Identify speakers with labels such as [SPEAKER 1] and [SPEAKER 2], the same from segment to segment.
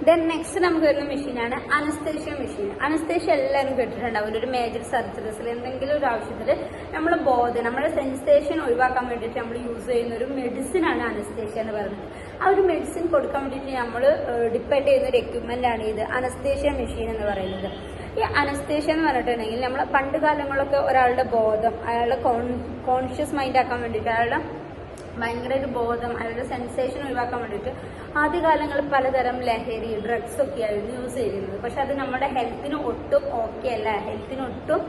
[SPEAKER 1] Then next നമുക്ക് വരുന്ന മെഷീനാണ് അനസ്തേഷ്യ മെഷീൻ. അനസ്തേഷ്യ എല്ലാവരും കേട്ടിട്ടുണ്ടാവും. ഒരു മേജർ സർജറീസിൽ എന്തെങ്കിലും ഒരു ആവശ്യത്തിൽ നമ്മൾ ബോധം, നമ്മുടെ സെൻസേഷൻ ഒഴിവാക്കാൻ വേണ്ടിയിട്ട് നമ്മൾ യൂസ് ചെയ്യുന്ന ഒരു മെഡിസിൻ ആണ് അനസ്തേഷ്യ എന്ന് പറയുന്നത്. ആ ഒരു മെഡിസിൻ കൊടുക്കാൻ വേണ്ടിയിട്ട് നമ്മൾ ഡിപ്പെൻഡ് ചെയ്യുന്ന ഒരു എക്യുപ്മെന്റ് ആണ് ഇത് അനസ്തേഷ്യ മെഷീൻ എന്ന് പറയുന്നത്. ഈ അനസ്തേഷ്യ എന്ന് പറഞ്ഞിട്ടുണ്ടെങ്കിൽ നമ്മൾ പണ്ട് കാലങ്ങളൊക്കെ ഒരാളുടെ ബോധം, അയാളുടെ കോൺഷ്യസ് മൈൻഡ് ആക്കാൻ വേണ്ടിയിട്ട്, അയാളുടെ ഭയങ്കര ഒരു ബോധം, അയാളുടെ സെൻസേഷൻ ഒഴിവാക്കാൻ വേണ്ടിയിട്ട് ആദ്യകാലങ്ങളിൽ പലതരം ലഹരി, ഡ്രഗ്സ് ഒക്കെ ആയിരുന്നു യൂസ് ചെയ്യുന്നത്. പക്ഷെ അത് നമ്മുടെ ഹെൽത്തിന് ഒട്ടും ഓക്കെ അല്ല, ഹെൽത്തിന് ഒട്ടും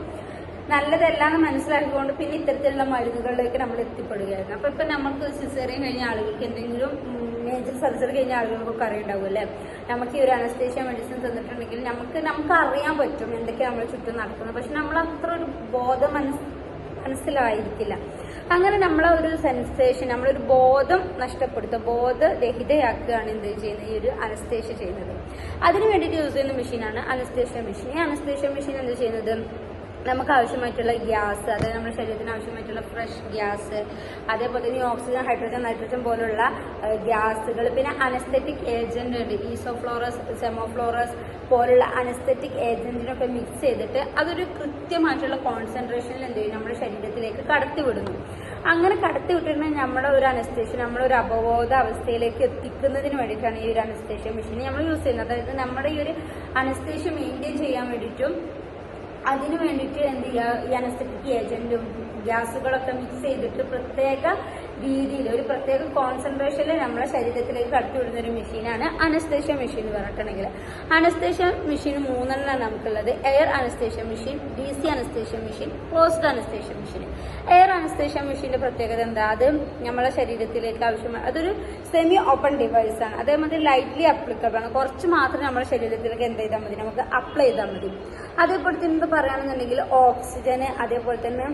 [SPEAKER 1] നല്ലതല്ല എന്ന് മനസ്സിലാക്കിക്കൊണ്ട് പിന്നെ ഇത്തരത്തിലുള്ള മരുന്നുകളിലേക്ക് നമ്മൾ എത്തിപ്പെടുകയായിരുന്നു. അപ്പൊ ഇപ്പൊ നമുക്ക് സിസേറിയൻ കഴിഞ്ഞ ആളുകൾക്ക്, എന്തെങ്കിലും മേജർ സർജറി കഴിഞ്ഞ ആളുകൾക്കൊക്കെ അറിയുണ്ടാവും അല്ലേ, നമുക്ക് ഈ ഒരു അനസ്തേഷ്യ മെഡിസിൻ തന്നിട്ടുണ്ടെങ്കിൽ നമുക്ക് അറിയാൻ പറ്റും എന്തൊക്കെയാണ് നമ്മുടെ ചുറ്റും നടക്കുന്നത്. പക്ഷെ നമ്മൾ അത്ര ഒരു ബോധം മനസ്സിലായിരിക്കില്ല. അങ്ങനെ നമ്മളെ ഒരു സെൻസേഷൻ, നമ്മളൊരു ബോധം നഷ്ടപ്പെടുത്തുക, ബോധരഹിതയാക്കുകയാണ് എന്ത് ചെയ്യുന്നത്, ഈ ഒരു അനസ്തേഷ്യ ചെയ്യുന്നത്. അതിന് വേണ്ടിയിട്ട് യൂസ് ചെയ്യുന്ന മെഷീനാണ് അനസ്തേഷ്യ മെഷീൻ. ഈ അനസ്തേഷ്യ മെഷീൻ എന്ത് ചെയ്യുന്നത്, നമുക്ക് ആവശ്യമായിട്ടുള്ള ഗ്യാസ്, അതായത് നമ്മുടെ ശരീരത്തിന് ആവശ്യമായിട്ടുള്ള ഫ്രഷ് ഗ്യാസ്, അതേപോലെ തന്നെ ഓക്സിജൻ, ഹൈഡ്രജൻ, നൈട്രജൻ പോലുള്ള ഗ്യാസുകൾ, പിന്നെ അനസ്തെറ്റിക് ഏജന്റ് ഉണ്ട്, ഈസോഫ്ലോറസ്, സെമോഫ്ലോറസ് പോലുള്ള അനസ്തെറ്റിക് ഏജന്റിനൊക്കെ മിക്സ് ചെയ്തിട്ട് അതൊരു കൃത്യമായിട്ടുള്ള കോൺസെൻട്രേഷനിൽ എന്ത് ചെയ്യും, നമ്മുടെ ശരീരത്തിലേക്ക് കടത്തിവിടുന്നു. അങ്ങനെ കടത്തിവിട്ടിട്ടുണ്ടെങ്കിൽ നമ്മുടെ ഒരു അനസ്തേഷ്യ, നമ്മളൊരു അപബോധ അവസ്ഥയിലേക്ക് എത്തിക്കുന്നതിന് വേണ്ടിയിട്ടാണ് ഈ ഒരു അനസ്തേഷ്യ മെഷീൻ നമ്മൾ യൂസ് ചെയ്യുന്നത്. അതായത് നമ്മുടെ ഈ ഒരു അനസ്തേഷ്യ മെയിൻറ്റെയിൻ ചെയ്യാൻ വേണ്ടിയിട്ടും അതിനു വേണ്ടിയിട്ട് എന്ത് ചെയ്യുക, ഈ അനസ്തെറ്റിക് ഏജന്റും ഗ്യാസുകളൊക്കെ മിക്സ് ചെയ്തിട്ട് പ്രത്യേക രീതിയിൽ, ഒരു പ്രത്യേക കോൺസെൻട്രേഷനിൽ നമ്മുടെ ശരീരത്തിലേക്ക് കടത്തിവിടുന്ന ഒരു മെഷീനാണ് അനസ്തേഷ്യ മെഷീൻ എന്ന് പറഞ്ഞിട്ടുണ്ടെങ്കിൽ. അനസ്തേഷ്യ മെഷീൻ 3 നമുക്കുള്ളത്: air anaesthesia machine, DC anaesthesia machine, closed anaesthesia machine. Air anaesthesia മെഷീന്റെ പ്രത്യേകത എന്താ, അത് നമ്മുടെ ശരീരത്തിലേക്ക് ആവശ്യമായ, അതൊരു സെമി ഓപ്പൺ ഡിവൈസ് ആണ്. അതേമാതിരി ലൈറ്റ്ലി അപ്ലിക്കബിൾ ആണ്. കുറച്ച് മാത്രം നമ്മുടെ ശരീരത്തിലേക്ക് എന്ത് ചെയ്താൽ മതി, നമുക്ക് അപ്ലൈ ചെയ്താൽ മതി. അതേപോലെ തന്നെ പറയുകയാണെന്നുണ്ടെങ്കിൽ ഓക്സിജന്, അതേപോലെ തന്നെ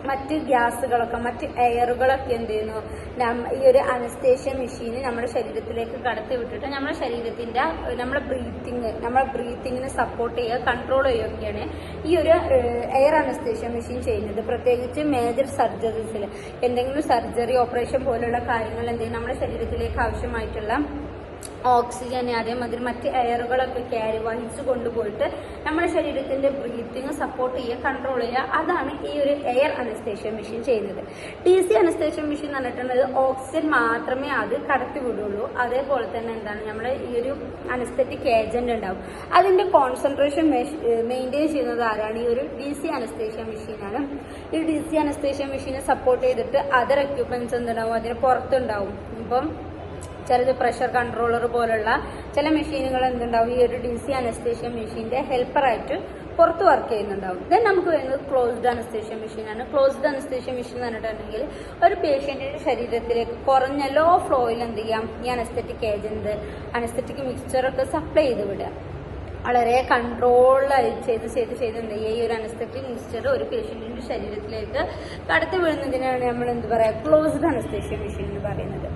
[SPEAKER 1] മറ്റ് ഗ്യാസുകളൊക്കെ, മറ്റ് എയറുകളൊക്കെ എന്ത് ചെയ്യുന്നു, ഈ ഒരു അനസ്തേഷ്യ മെഷീന് നമ്മുടെ ശരീരത്തിലേക്ക് കടത്തി വിട്ടിട്ട് നമ്മുടെ ശരീരത്തിന്റെ, നമ്മുടെ ബ്രീത്തിങ്ങിനെ സപ്പോർട്ട് ചെയ്യുക, കൺട്രോൾ ചെയ്യുകയൊക്കെയാണ് ഈ ഒരു എയർ അനസ്തേഷ്യ മെഷീൻ ചെയ്യുന്നത്. പ്രത്യേകിച്ച് മേജർ സർജറീസിൽ, എന്തെങ്കിലും സർജറി, ഓപ്പറേഷൻ പോലുള്ള കാര്യങ്ങൾ എന്ത് ചെയ്യും, നമ്മുടെ ശരീരത്തിലേക്ക് ആവശ്യമായിട്ടുള്ള ഓക്സിജൻ, അതേമാതിരി മറ്റ് എയറുകളൊക്കെ വഹിച്ചു കൊണ്ടുപോയിട്ട് നമ്മുടെ ശരീരത്തിന്റെ ബ്രീത്തിങ് സപ്പോർട്ട് ചെയ്യുക, കൺട്രോൾ ചെയ്യുക. അതാണ് ഈ ഒരു എയർ അനസ്തേഷ്യ മെഷീൻ ചെയ്യുന്നത്. DC അനസ്തേഷ്യ മെഷീൻ എന്ന് പറഞ്ഞിട്ടുണ്ടെങ്കിൽ ഓക്സിജൻ മാത്രമേ അത് കടത്തി വിടുള്ളൂ. അതേപോലെ തന്നെ എന്താണ്, നമ്മുടെ ഈ ഒരു അനസ്തെറ്റിക് ഏജന്റ് ഉണ്ടാവും, അതിന്റെ കോൺസെൻട്രേഷൻ മെയിൻറ്റെയിൻ ചെയ്യുന്നത് ആരാണ്, ഈ ഒരു DC അനസ്തേഷ്യ മെഷീനാണ്. ഈ DC അനസ്തേഷ്യ മെഷീനെ സപ്പോർട്ട് ചെയ്തിട്ട് അതർ എക്യുപ്മെന്റ്സ് എന്തുണ്ടാവും, അതിന് പുറത്തുണ്ടാവും. ഇപ്പം ചിലത് പ്രഷർ കൺട്രോളർ പോലുള്ള ചില മെഷീനുകൾ എന്തുണ്ടാവും, ഈ ഒരു DC അനസ്തേഷ്യ മെഷീന്റെ ഹെൽപ്പറായിട്ട് പുറത്ത് വർക്ക് ചെയ്യുന്നുണ്ടാവും. ദെൻ നമുക്ക് വരുന്നത് ക്ലോസ്ഡ് അനസ്തേഷ്യ മെഷീനാണ്. ക്ലോസ്ഡ് അനസ്തേഷ്യ മെഷീൻ എന്ന് പറഞ്ഞിട്ടുണ്ടെങ്കിൽ ഒരു പേഷ്യന്റിന്റെ ശരീരത്തിലേക്ക് കുറഞ്ഞ ലോ ഫ്ലോയിൽ എന്ത് ചെയ്യാം, ഈ അനസ്തെറ്റിക് ഏജന്റ്, അനസ്തെറ്റിക് മിക്സ്ചറൊക്കെ സപ്ലൈ ചെയ്ത് വിടുക. വളരെ കൺട്രോളായി ചെയ്ത് ഈ ഒരു അനസ്തെറ്റിക് മിക്സ്ചർ ഒരു പേഷ്യന്റിന്റെ ശരീരത്തിലേക്ക് കടത്തി വിടുന്നതിനാണ് നമ്മൾ എന്ത് പറയുക, ക്ലോസ്ഡ് അനസ്തേഷ്യ മെഷീൻ എന്ന് പറയുന്നത്.